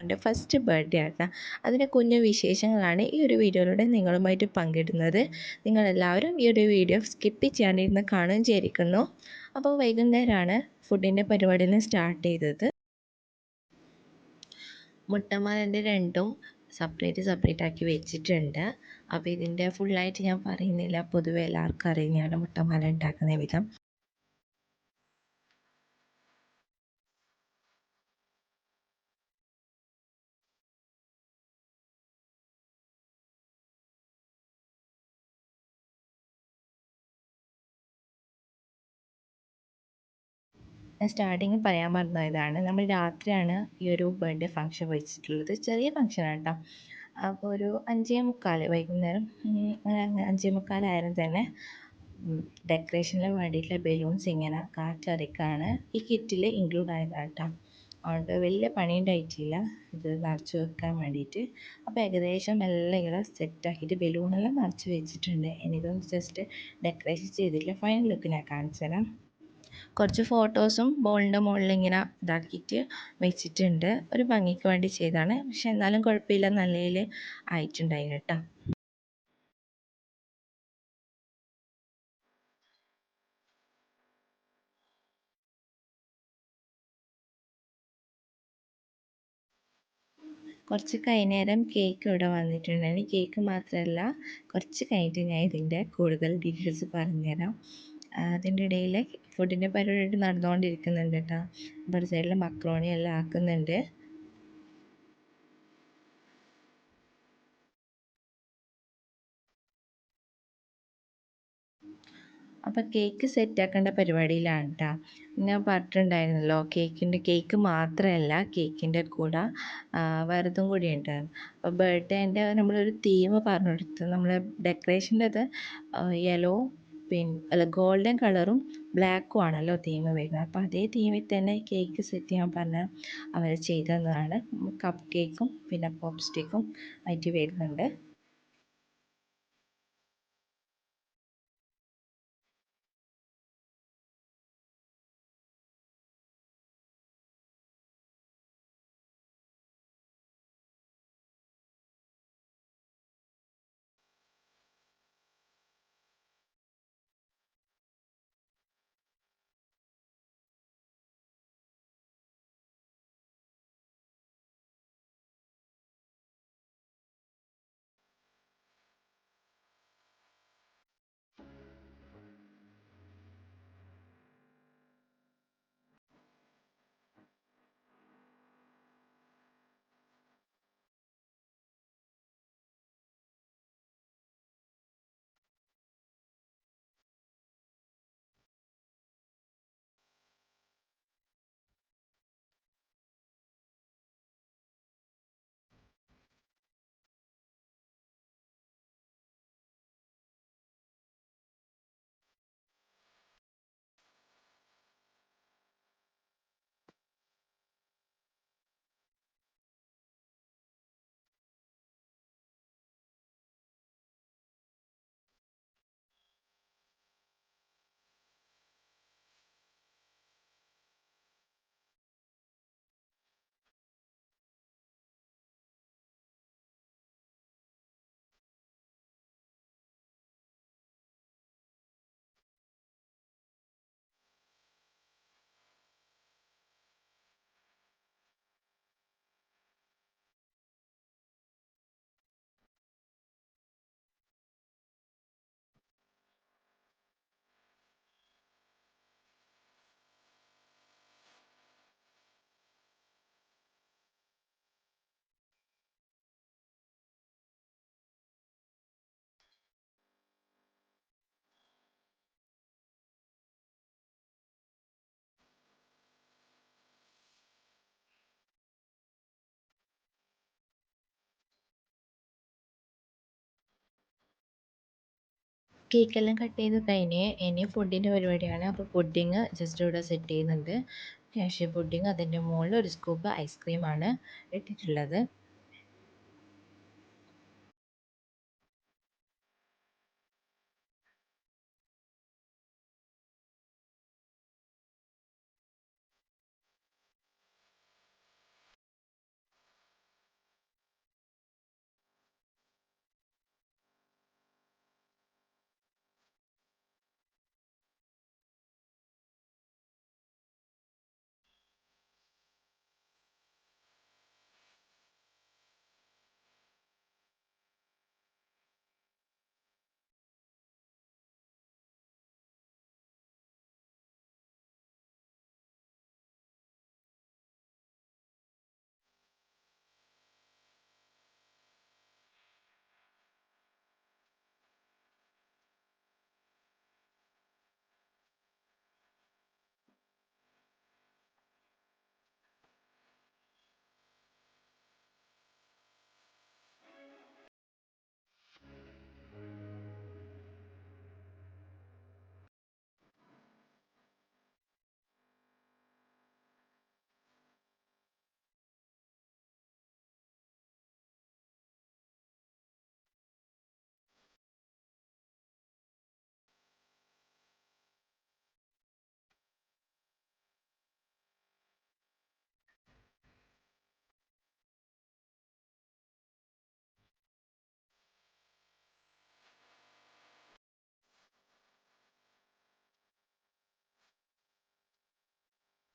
എൻ്റെ first birthday ആട്ടോ. അതിൻ്റെ കുഞ്ഞു വിശേഷങ്ങളാണ് ഈ ഒരു വീഡിയോയിലൂടെ നിങ്ങളുമായിട്ട് പങ്കിടുന്നത്. നിങ്ങളെല്ലാവരും ഈ ഒരു വീഡിയോ സ്കിപ്പ് ചെയ്യാണ്ടിരുന്ന് കാണുകയും ചെയ്തിരിക്കുന്നു. അപ്പോൾ വൈകുന്നേരമാണ് ഫുഡിൻ്റെ പരിപാടിയെല്ലാം സ്റ്റാർട്ട് ചെയ്തത്. മുട്ടമാലൻ്റെ രണ്ടും സെപ്പറേറ്റ് ആക്കി വെച്ചിട്ടുണ്ട്. അപ്പോൾ ഇതിൻ്റെ ഫുള്ളായിട്ട് ഞാൻ പറയുന്നില്ല, പൊതുവെ എല്ലാവർക്കും അറിയുന്നതാണ് മുട്ടമാല ഉണ്ടാക്കുന്ന വിധം. ഞാൻ സ്റ്റാർട്ടിങ്ങിൽ പറയാൻ പറഞ്ഞതാണ്, നമ്മൾ രാത്രിയാണ് ഈ ഒരു ബർത്ത്ഡേ ഫംഗ്ഷൻ വെച്ചിട്ടുള്ളത്. ചെറിയ ഫംഗ്ഷനാണ് കേട്ടോ. അപ്പോൾ ഒരു 5:45 വൈകുന്നേരം 5:45 തന്നെ ഡെക്കറേഷന് വേണ്ടിയിട്ടുള്ള ബലൂൺസ് ഇങ്ങനെ കാറ്ററിക്കാണ് ഈ കിറ്റിൽ ഇൻക്ലൂഡ് ആയതാണ് കേട്ടോ. അതുകൊണ്ട് വലിയ പണി ഉണ്ടായിട്ടില്ല ഇത് നിറച്ച് വെക്കാൻ വേണ്ടിയിട്ട്. അപ്പോൾ ഏകദേശം എല്ലാം ഇങ്ങനെ സെറ്റാക്കിയിട്ട് ബലൂണെല്ലാം നിറച്ച് വെച്ചിട്ടുണ്ട്. എനിക്കൊന്ന് ജസ്റ്റ് ഡെക്കറേഷൻ ചെയ്തിട്ടില്ല. ഫൈനൽ ലുക്ക് ഞാൻ കാണിച്ചു തരാം. കുറച്ച് ഫോട്ടോസും ബോളിൻ്റെ മുകളിൽ ഇങ്ങനെ ഇതാക്കിയിട്ട് വെച്ചിട്ടുണ്ട്. ഒരു ഭംഗിക്ക് വേണ്ടി ചെയ്തതാണ്. പക്ഷെ എന്നാലും കുഴപ്പമില്ല, നല്ല രീതിയിൽ ആയിട്ടുണ്ടായിരുന്നു കേട്ടോ. കുറച്ച് കഴിഞ്ഞേരം കേക്ക് ഇവിടെ വന്നിട്ടുണ്ടായിരുന്നു. കേക്ക് മാത്രമല്ല, കുറച്ച് കഴിഞ്ഞിട്ട് ഞാൻ ഇതിൻ്റെ കൂടുതൽ ഡീറ്റെയിൽസ് പറഞ്ഞുതരാം. അതിൻ്റെ ഇടയിൽ ഫുഡിൻ്റെ പരിപാടി നടന്നുകൊണ്ടിരിക്കുന്നുണ്ട് കേട്ടോ. ഇവിടെ സൈഡിൽ മക്രോണി എല്ലാം ആക്കുന്നുണ്ട്. അപ്പോൾ കേക്ക് സെറ്റാക്കേണ്ട പരിപാടിയിലാണ് കേട്ടോ. ഞാൻ പറഞ്ഞിട്ടുണ്ടായിരുന്നല്ലോ, കേക്ക് മാത്രമല്ല, കേക്കിൻ്റെ കൂടെ വേറെതും കൂടി ഉണ്ടായിരുന്നു. അപ്പോൾ ബർത്ത്ഡേൻ്റെ നമ്മളൊരു തീം പറഞ്ഞു കൊടുത്തു. നമ്മൾ ഡെക്കറേഷൻ്റെത് യെല്ലോ ഗോൾഡൻ കളറും ബ്ലാക്കും ആണല്ലോ തീം വരുന്നത്. അപ്പോൾ അതേ തീമിൽ തന്നെ കേക്ക് സെറ്റ് ചെയ്യാൻ പറഞ്ഞാൽ അവർ ചെയ്തു തന്നതാണ്. കപ്പ് കേക്കും പിന്നെ പോപ്പ് സ്റ്റിക്കും ആയിട്ട് വരുന്നുണ്ട്. കേക്കെല്ലാം കട്ട് ചെയ്ത് കഴിഞ്ഞ് ഇനി ഫുഡിൻ്റെ പരിപാടിയാണ്. അപ്പോൾ പുഡിങ് ജസ്റ്റ് ഇവിടെ സെറ്റ് ചെയ്യുന്നുണ്ട്. കാഷ്യൂ പുഡിങ്, അതിൻ്റെ മുകളിൽ ഒരു സ്കൂപ്പ് ഐസ്ക്രീമാണ് ഇട്ടിട്ടുള്ളത്.